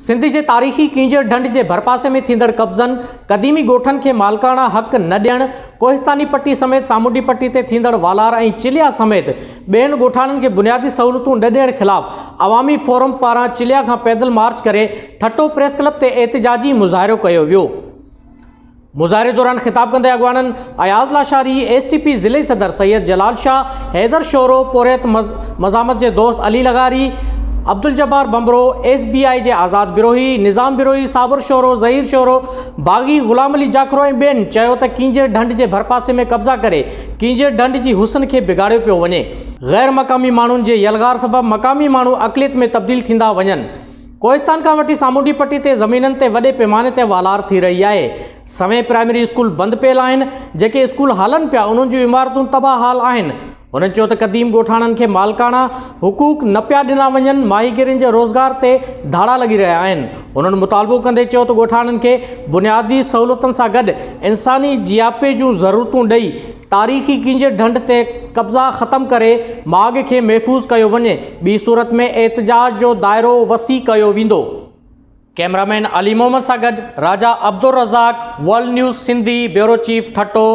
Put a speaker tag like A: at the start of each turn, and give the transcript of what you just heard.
A: सिंध जे तारीख़ी कींजर ढंढ जे भरपासे में थींदड़ कब्ज़नि, क़दीमी ॻोठनि खे मालिकाना हक़ न ॾियणु, कोहिस्तानी पट्टी समेत सामूंडी पट्टी ते थींदड़ वालार ऐं चिलिया समेत ॿियनि ॻोठाणनि खे बुनियादी सहूलियतूं न ॾियण ख़िलाफ़ अवामी फोरम पारां चिलिया खां पैदल मार्च करे ठट्टो प्रेस क्लब ते एहतिजाजी मुज़ाहिरो कयो वियो। मुज़ाहिरे दौरान ख़िताब कंदे अॻवाननि अयाज़ लाशारी, एसटीपी ज़िले सदर सैयद जलाल शाह, हैदर शोरो, पोरियत मज़ामत जे दोस्त अली लगारी, अब्दुल जब्बार बम्बरो, SBI जे आज़ाद बिरोही, निज़ाम बिरोही, साबर शोरो, ज़हीर शोरो, बागी, ग़ुलाम अली जाखरो ऐं ॿियनि चयो त कींजर ढंढ जे भरपासे में कब्ज़ा करे कींजर ढंढ जी हुसन खे बिगाड़ियो पियो वञे। ग़ैर मक़ामी माण्हुनि जे यलगार सबबि मक़ामी माण्हू अक़लियत में तब्दील थींदा वञनि। कोहिस्तान खां वठी सामूंडी पट्टी ते ज़मीननि ते वॾे पैमाने ते वालार थी रही आहे। सवें प्राइमरी स्कूल बंदि पियल आहिनि। जेके स्कूल हलनि पिया उन्हनि जूं इमारतूं तबाह हाल आहिनि। उन्हनि चयो त क़दीम ॻोठाणनि खे मालिकाना हुकूक न पिया ॾिना वञनि, माहीगिरियुनि जे रोज़गार ते धाड़ा लॻी रहिया आहिनि। उन्हनि मुतालबो कंदे चयो त ॻोठाणनि खे बुनियादी सहूलियतुनि सां गॾु इंसानी जियापे जूं ज़रूरतूं ॾेई तारीख़ी कींजर ढंढ ते कब्ज़ा ख़तमु करे माॻ खे महफ़ूज़ कयो वञे। ॿी सूरत में एहतिजाज जो दाइरो वसी कयो वेंदो। कैमरामैन अली मोहम्मद सां गॾु Raja Abdul Razzaq, world news Sindhi, bureau chief ठट्टो।